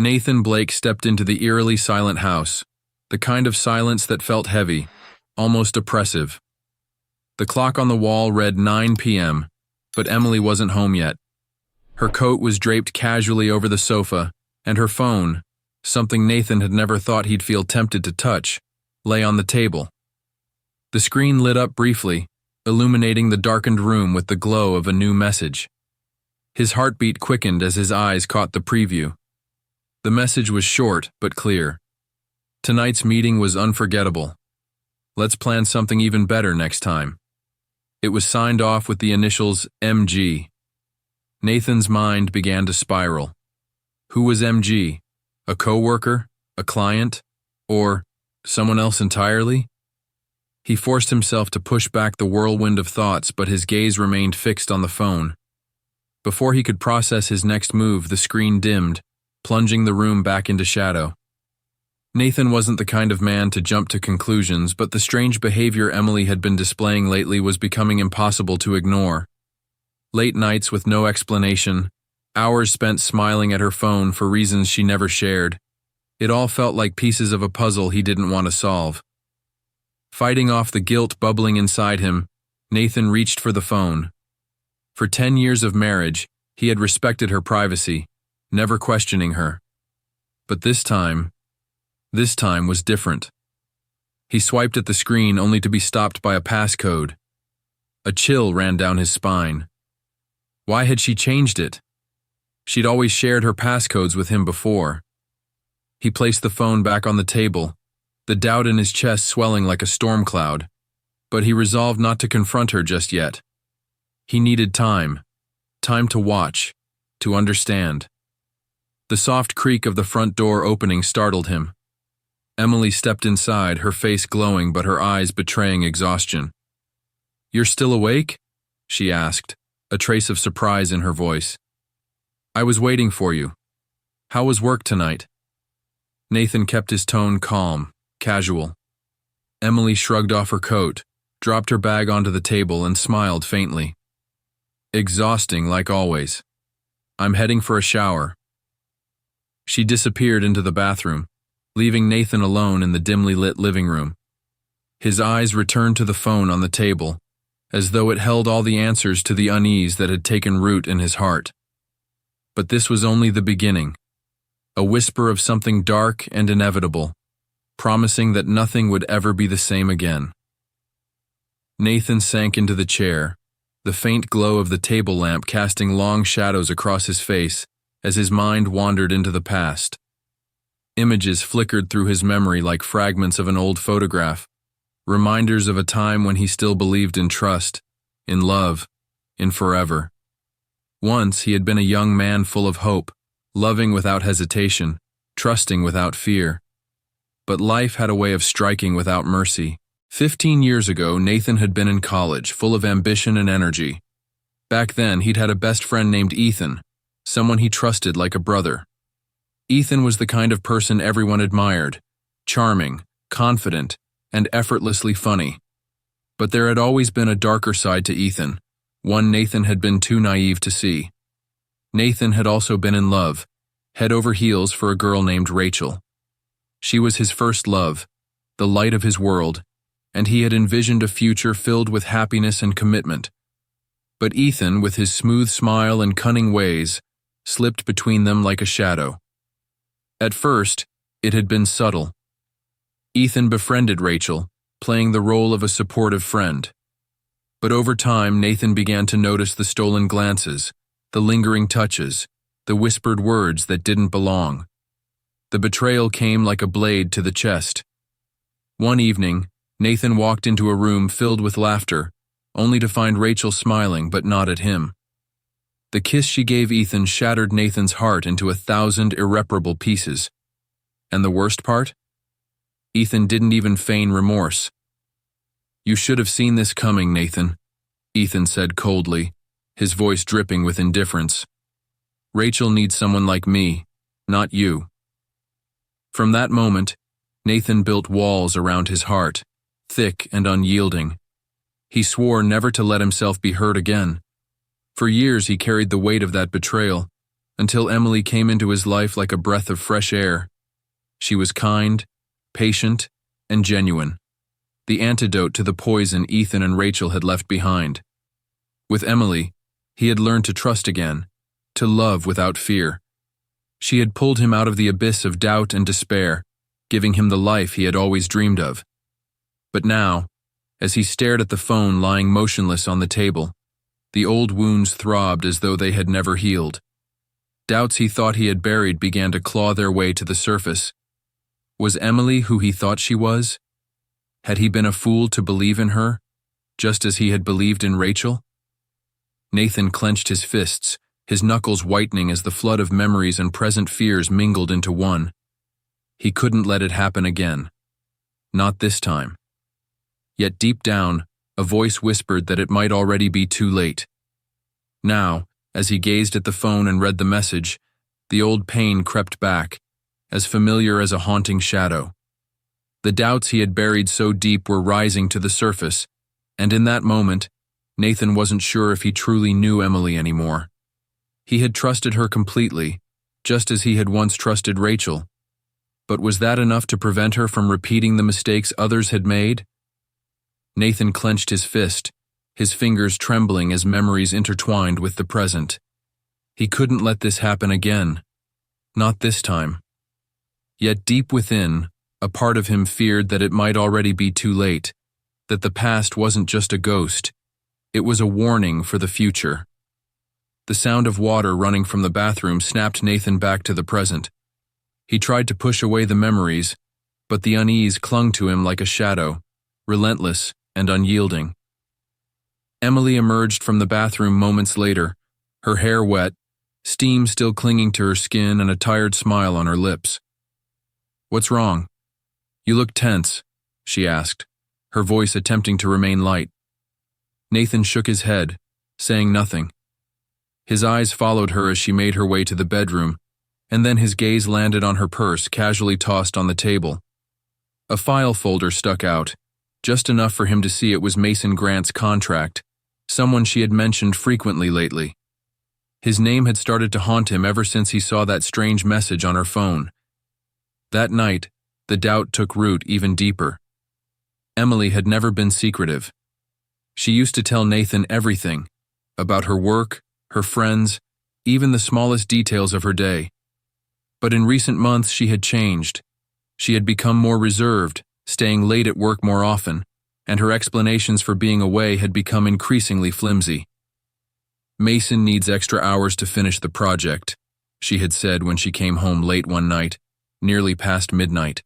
Nathan Blake stepped into the eerily silent house, the kind of silence that felt heavy, almost oppressive. The clock on the wall read 9 p.m., but Emily wasn't home yet. Her coat was draped casually over the sofa, and her phone, something Nathan had never thought he'd feel tempted to touch, lay on the table. The screen lit up briefly, illuminating the darkened room with the glow of a new message. His heartbeat quickened as his eyes caught the preview. The message was short but clear. Tonight's meeting was unforgettable. Let's plan something even better next time. It was signed off with the initials MG. Nathan's mind began to spiral. Who was MG? A coworker? A client? Or someone else entirely? He forced himself to push back the whirlwind of thoughts, but his gaze remained fixed on the phone. Before he could process his next move, the screen dimmed, plunging the room back into shadow. Nathan wasn't the kind of man to jump to conclusions, but the strange behavior Emily had been displaying lately was becoming impossible to ignore. Late nights with no explanation, hours spent smiling at her phone for reasons she never shared. It all felt like pieces of a puzzle he didn't want to solve. Fighting off the guilt bubbling inside him, Nathan reached for the phone. For 10 years of marriage, he had respected her privacy, never questioning her. But this time was different. He swiped at the screen only to be stopped by a passcode. A chill ran down his spine. Why had she changed it? She'd always shared her passcodes with him before. He placed the phone back on the table, the doubt in his chest swelling like a storm cloud, but he resolved not to confront her just yet. He needed time to watch, to understand. The soft creak of the front door opening startled him. Emily stepped inside, her face glowing but her eyes betraying exhaustion. "You're still awake?" she asked, a trace of surprise in her voice. "I was waiting for you. How was work tonight?" Nathan kept his tone calm, casual. Emily shrugged off her coat, dropped her bag onto the table, and smiled faintly. "Exhausting, like always. I'm heading for a shower." She disappeared into the bathroom, leaving Nathan alone in the dimly lit living room. His eyes returned to the phone on the table, as though it held all the answers to the unease that had taken root in his heart. But this was only the beginning, a whisper of something dark and inevitable, promising that nothing would ever be the same again. Nathan sank into the chair, the faint glow of the table lamp casting long shadows across his face as his mind wandered into the past. Images flickered through his memory like fragments of an old photograph, reminders of a time when he still believed in trust, in love, in forever. Once he had been a young man full of hope, loving without hesitation, trusting without fear. But life had a way of striking without mercy. 15 years ago, Nathan had been in college, full of ambition and energy. Back then, he'd had a best friend named Ethan, someone he trusted like a brother. Ethan was the kind of person everyone admired, charming, confident, and effortlessly funny. But there had always been a darker side to Ethan, one Nathan had been too naive to see. Nathan had also been in love, head over heels for a girl named Rachel. She was his first love, the light of his world, and he had envisioned a future filled with happiness and commitment. But Ethan, with his smooth smile and cunning ways, slipped between them like a shadow. At first, it had been subtle. Ethan befriended Rachel, playing the role of a supportive friend. But over time, Nathan began to notice the stolen glances, the lingering touches, the whispered words that didn't belong. The betrayal came like a blade to the chest. One evening, Nathan walked into a room filled with laughter, only to find Rachel smiling but not at him. The kiss she gave Ethan shattered Nathan's heart into 1,000 irreparable pieces. And the worst part? Ethan didn't even feign remorse. "You should have seen this coming, Nathan," Ethan said coldly, his voice dripping with indifference. "Rachel needs someone like me, not you." From that moment, Nathan built walls around his heart, thick and unyielding. He swore never to let himself be hurt again. For years he carried the weight of that betrayal, until Emily came into his life like a breath of fresh air. She was kind, patient, and genuine, the antidote to the poison Ethan and Rachel had left behind. With Emily, he had learned to trust again, to love without fear. She had pulled him out of the abyss of doubt and despair, giving him the life he had always dreamed of. But now, as he stared at the phone lying motionless on the table, the old wounds throbbed as though they had never healed. Doubts he thought he had buried began to claw their way to the surface. Was Emily who he thought she was? Had he been a fool to believe in her, just as he had believed in Rachel? Nathan clenched his fists, his knuckles whitening as the flood of memories and present fears mingled into one. He couldn't let it happen again. Not this time. Yet deep down, a voice whispered that it might already be too late. Now, as he gazed at the phone and read the message, the old pain crept back, as familiar as a haunting shadow. The doubts he had buried so deep were rising to the surface, and in that moment, Nathan wasn't sure if he truly knew Emily anymore. He had trusted her completely, just as he had once trusted Rachel. But was that enough to prevent her from repeating the mistakes others had made? Nathan clenched his fist, his fingers trembling as memories intertwined with the present. He couldn't let this happen again. Not this time. Yet deep within, a part of him feared that it might already be too late, that the past wasn't just a ghost, it was a warning for the future. The sound of water running from the bathroom snapped Nathan back to the present. He tried to push away the memories, but the unease clung to him like a shadow, relentless and unyielding. Emily emerged from the bathroom moments later, her hair wet, steam still clinging to her skin and a tired smile on her lips. "What's wrong? You look tense," she asked, her voice attempting to remain light. Nathan shook his head, saying nothing. His eyes followed her as she made her way to the bedroom, and then his gaze landed on her purse casually tossed on the table. A file folder stuck out, just enough for him to see it was Mason Grant's contract, someone she had mentioned frequently lately. His name had started to haunt him ever since he saw that strange message on her phone. That night, the doubt took root even deeper. Emily had never been secretive. She used to tell Nathan everything, about her work, her friends, even the smallest details of her day. But in recent months she had changed. She had become more reserved, staying late at work more often, and her explanations for being away had become increasingly flimsy. "Mason needs extra hours to finish the project," she had said when she came home late one night, nearly past midnight.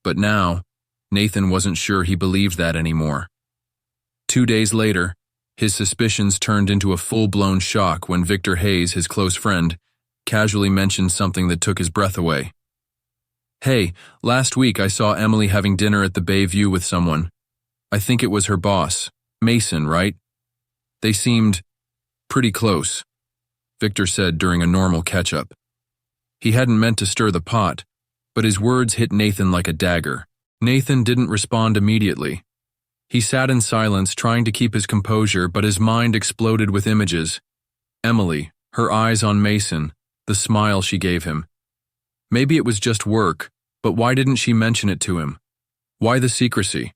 But now, Nathan wasn't sure he believed that anymore. 2 days later, his suspicions turned into a full-blown shock when Victor Hayes, his close friend, casually mentioned something that took his breath away. "Hey, last week I saw Emily having dinner at the Bayview with someone. I think it was her boss, Mason, right? They seemed pretty close," Victor said during a normal catch-up. He hadn't meant to stir the pot, but his words hit Nathan like a dagger. Nathan didn't respond immediately. He sat in silence, trying to keep his composure, but his mind exploded with images. Emily, her eyes on Mason, the smile she gave him. Maybe it was just work, but why didn't she mention it to him? Why the secrecy?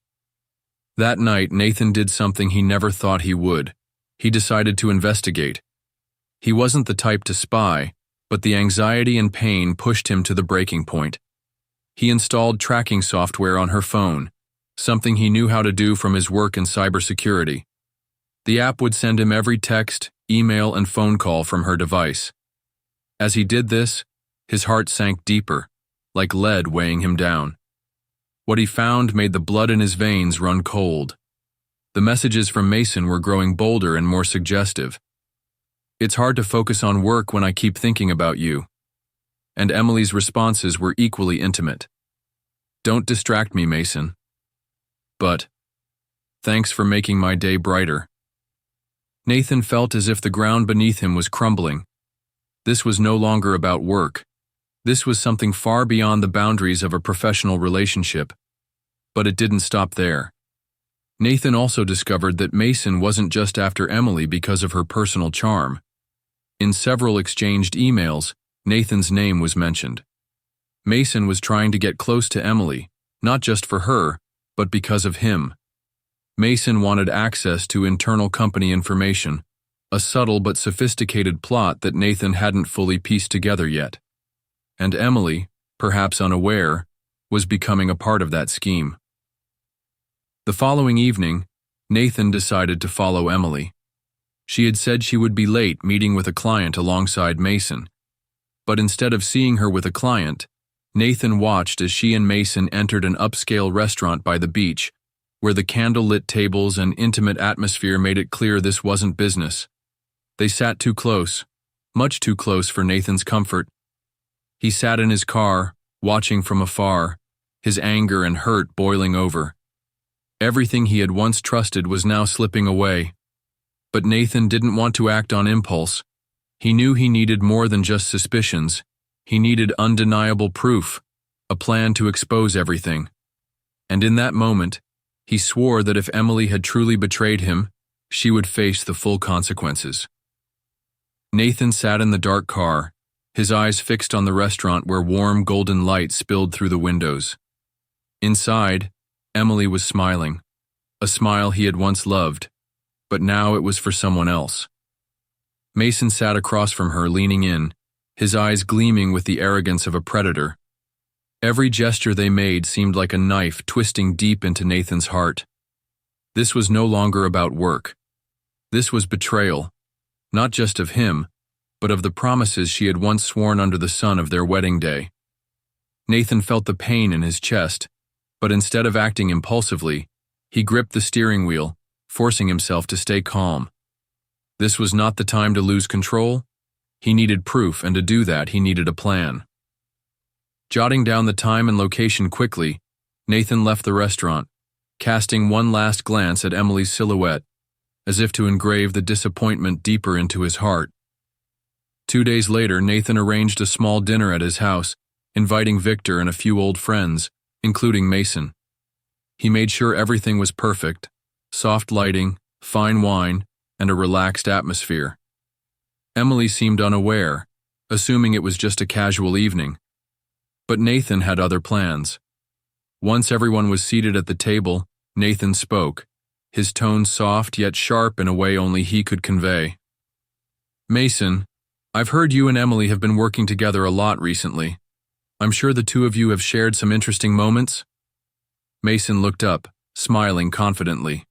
That night, Nathan did something he never thought he would. He decided to investigate. He wasn't the type to spy, but the anxiety and pain pushed him to the breaking point. He installed tracking software on her phone, something he knew how to do from his work in cybersecurity. The app would send him every text, email, and phone call from her device. As he did this, his heart sank deeper, like lead weighing him down. What he found made the blood in his veins run cold. The messages from Mason were growing bolder and more suggestive. "It's hard to focus on work when I keep thinking about you." And Emily's responses were equally intimate. "Don't distract me, Mason. But, thanks for making my day brighter." Nathan felt as if the ground beneath him was crumbling. This was no longer about work. This was something far beyond the boundaries of a professional relationship. But it didn't stop there. Nathan also discovered that Mason wasn't just after Emily because of her personal charm. In several exchanged emails, Nathan's name was mentioned. Mason was trying to get close to Emily, not just for her, but because of him. Mason wanted access to internal company information, a subtle but sophisticated plot that Nathan hadn't fully pieced together yet. And Emily, perhaps unaware, was becoming a part of that scheme. The following evening, Nathan decided to follow Emily. She had said she would be late meeting with a client alongside Mason. But instead of seeing her with a client, Nathan watched as she and Mason entered an upscale restaurant by the beach, where the candle-lit tables and intimate atmosphere made it clear this wasn't business. They sat too close, much too close for Nathan's comfort. He sat in his car, watching from afar, his anger and hurt boiling over. Everything he had once trusted was now slipping away. But Nathan didn't want to act on impulse. He knew he needed more than just suspicions. He needed undeniable proof, a plan to expose everything. And in that moment, he swore that if Emily had truly betrayed him, she would face the full consequences. Nathan sat in the dark car, his eyes fixed on the restaurant where warm golden light spilled through the windows. Inside, Emily was smiling, a smile he had once loved, but now it was for someone else. Mason sat across from her, leaning in, his eyes gleaming with the arrogance of a predator. Every gesture they made seemed like a knife twisting deep into Nathan's heart. This was no longer about work. This was betrayal, not just of him, but of the promises she had once sworn under the sun of their wedding day. Nathan felt the pain in his chest, but instead of acting impulsively, he gripped the steering wheel, forcing himself to stay calm. This was not the time to lose control. He needed proof, and to do that, he needed a plan. Jotting down the time and location quickly, Nathan left the restaurant, casting one last glance at Emily's silhouette, as if to engrave the disappointment deeper into his heart. 2 days later, Nathan arranged a small dinner at his house, inviting Victor and a few old friends, including Mason. He made sure everything was perfect: soft lighting, fine wine, and a relaxed atmosphere. Emily seemed unaware, assuming it was just a casual evening. But Nathan had other plans. Once everyone was seated at the table, Nathan spoke, his tone soft yet sharp in a way only he could convey. "Mason, I've heard you and Emily have been working together a lot recently. I'm sure the two of you have shared some interesting moments?" Mason looked up, smiling confidently.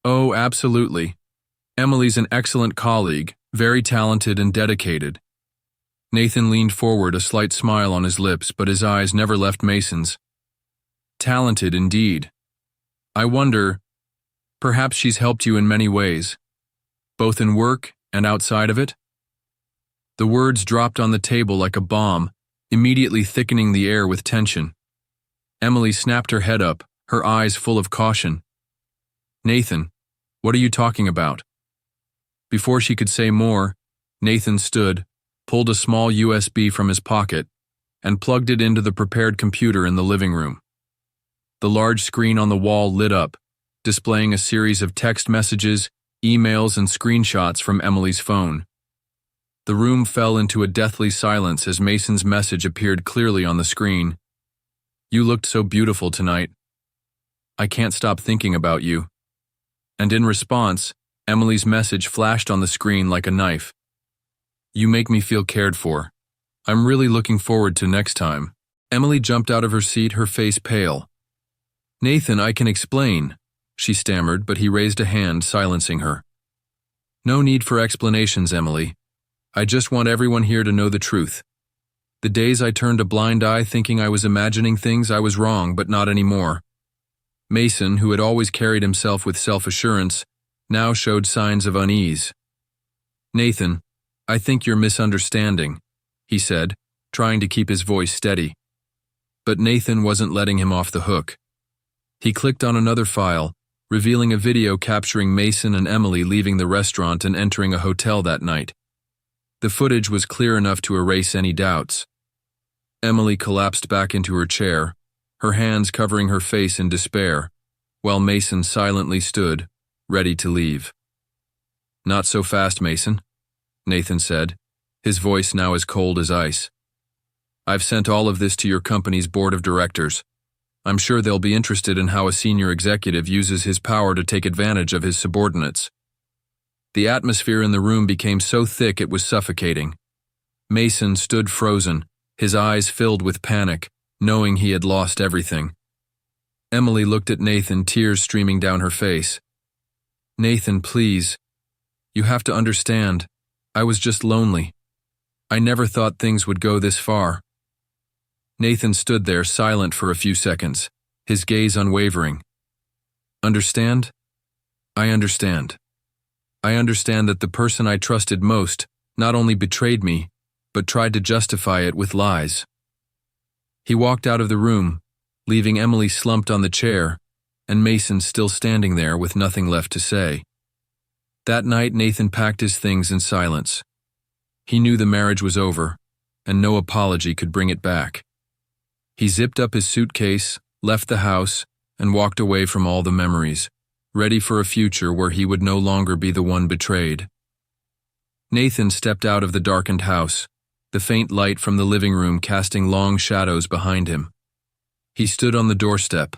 "Oh, absolutely. Emily's an excellent colleague, very talented and dedicated." Nathan leaned forward, a slight smile on his lips, but his eyes never left Mason's. "Talented indeed. I wonder, perhaps she's helped you in many ways, both in work and outside of it?" The words dropped on the table like a bomb, immediately thickening the air with tension. Emily snapped her head up, her eyes full of caution. "Nathan, what are you talking about?" Before she could say more, Nathan stood, pulled a small USB from his pocket, and plugged it into the prepared computer in the living room. The large screen on the wall lit up, displaying a series of text messages, emails, and screenshots from Emily's phone. The room fell into a deathly silence as Mason's message appeared clearly on the screen. "You looked so beautiful tonight. I can't stop thinking about you." And in response, Emily's message flashed on the screen like a knife. "You make me feel cared for. I'm really looking forward to next time." Emily jumped out of her seat, her face pale. "Nathan, I can explain," she stammered, but he raised a hand, silencing her. "No need for explanations, Emily. I just want everyone here to know the truth. The days I turned a blind eye thinking I was imagining things, I was wrong, but not anymore." Mason, who had always carried himself with self-assurance, now showed signs of unease. "Nathan, I think you're misunderstanding," he said, trying to keep his voice steady. But Nathan wasn't letting him off the hook. He clicked on another file, revealing a video capturing Mason and Emily leaving the restaurant and entering a hotel that night. The footage was clear enough to erase any doubts. Emily collapsed back into her chair, her hands covering her face in despair, while Mason silently stood, ready to leave. "Not so fast, Mason. Nathan said, his voice now as cold as ice. "I've sent all of this to your company's board of directors. I'm sure they'll be interested in how a senior executive uses his power to take advantage of his subordinates." The atmosphere in the room became so thick it was suffocating. Mason stood frozen, his eyes filled with panic, knowing he had lost everything. Emily looked at Nathan, tears streaming down her face. "Nathan, please. You have to understand. I was just lonely. I never thought things would go this far." Nathan stood there silent for a few seconds, his gaze unwavering. "Understand? I understand. I understand that the person I trusted most not only betrayed me, but tried to justify it with lies." He walked out of the room, leaving Emily slumped on the chair, and Mason still standing there with nothing left to say. That night, Nathan packed his things in silence. He knew the marriage was over, and no apology could bring it back. He zipped up his suitcase, left the house, and walked away from all the memories, ready for a future where he would no longer be the one betrayed. Nathan stepped out of the darkened house, the faint light from the living room casting long shadows behind him. He stood on the doorstep,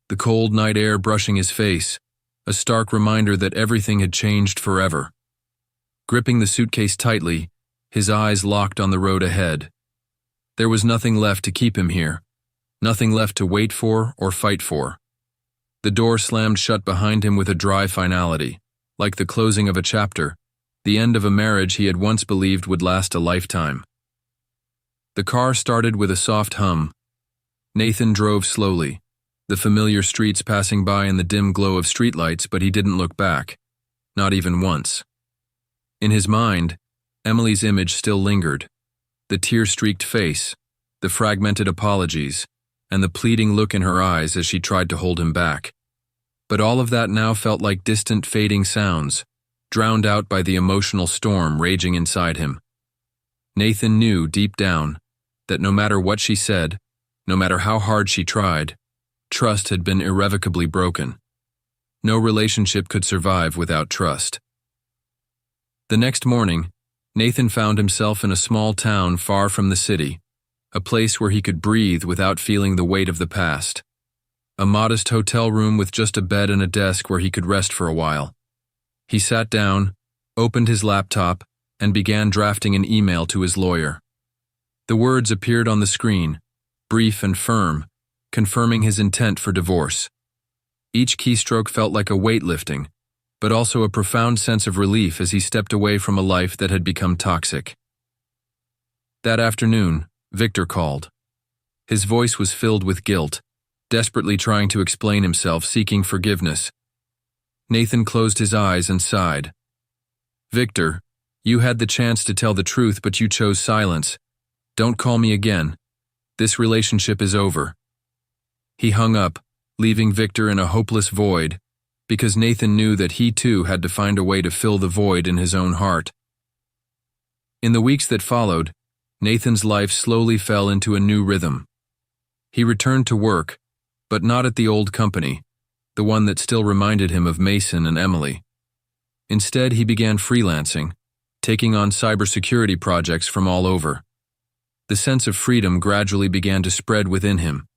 the cold night air brushing his face, a stark reminder that everything had changed forever. Gripping the suitcase tightly, his eyes locked on the road ahead. There was nothing left to keep him here, nothing left to wait for or fight for. The door slammed shut behind him with a dry finality, like the closing of a chapter, the end of a marriage he had once believed would last a lifetime. The car started with a soft hum. Nathan drove slowly, the familiar streets passing by in the dim glow of streetlights, but he didn't look back, not even once. In his mind, Emily's image still lingered, the tear-streaked face, the fragmented apologies, and the pleading look in her eyes as she tried to hold him back. But all of that now felt like distant fading sounds, drowned out by the emotional storm raging inside him. Nathan knew deep down that no matter what she said, no matter how hard she tried, trust had been irrevocably broken. No relationship could survive without trust. The next morning, Nathan found himself in a small town far from the city, a place where he could breathe without feeling the weight of the past. A modest hotel room with just a bed and a desk where he could rest for a while. He sat down, opened his laptop, and began drafting an email to his lawyer. The words appeared on the screen, brief and firm, confirming his intent for divorce. Each keystroke felt like a weight lifting, but also a profound sense of relief as he stepped away from a life that had become toxic. That afternoon, Victor called. His voice was filled with guilt, desperately trying to explain himself, seeking forgiveness. Nathan closed his eyes and sighed. "Victor, you had the chance to tell the truth, but you chose silence. Don't call me again. This relationship is over." He hung up, leaving Victor in a hopeless void, because Nathan knew that he too had to find a way to fill the void in his own heart. In the weeks that followed, Nathan's life slowly fell into a new rhythm. He returned to work, but not at the old company, the one that still reminded him of Mason and Emily. Instead, he began freelancing, taking on cybersecurity projects from all over. The sense of freedom gradually began to spread within him.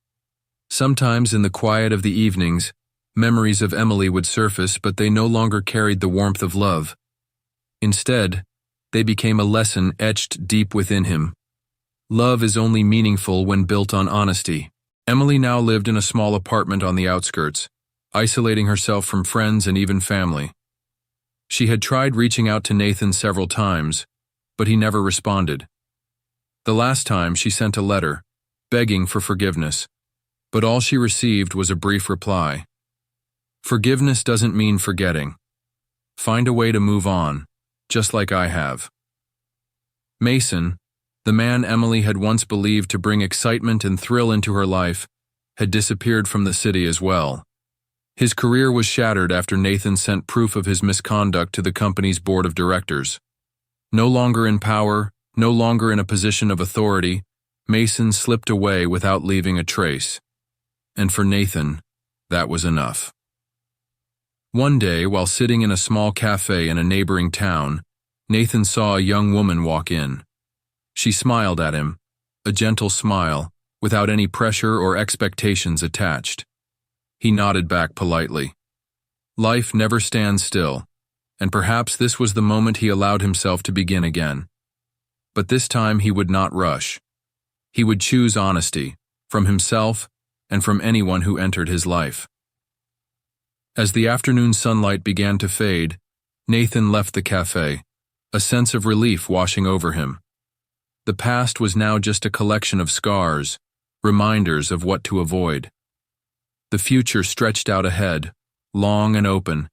Sometimes in the quiet of the evenings, memories of Emily would surface, but they no longer carried the warmth of love. Instead, they became a lesson etched deep within him. Love is only meaningful when built on honesty. Emily now lived in a small apartment on the outskirts, isolating herself from friends and even family. She had tried reaching out to Nathan several times, but he never responded. The last time she sent a letter, begging for forgiveness, but all she received was a brief reply. "Forgiveness doesn't mean forgetting. Find a way to move on, just like I have." Mason, the man Emily had once believed to bring excitement and thrill into her life, had disappeared from the city as well. His career was shattered after Nathan sent proof of his misconduct to the company's board of directors. No longer in power, no longer in a position of authority, Mason slipped away without leaving a trace. And for Nathan, that was enough. One day, while sitting in a small cafe in a neighboring town, Nathan saw a young woman walk in. She smiled at him, a gentle smile, without any pressure or expectations attached. He nodded back politely. Life never stands still, and perhaps this was the moment he allowed himself to begin again. But this time he would not rush. He would choose honesty, from himself and from anyone who entered his life. As the afternoon sunlight began to fade, Nathan left the cafe, a sense of relief washing over him. The past was now just a collection of scars, reminders of what to avoid. The future stretched out ahead, long and open,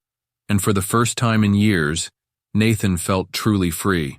and for the first time in years, Nathan felt truly free.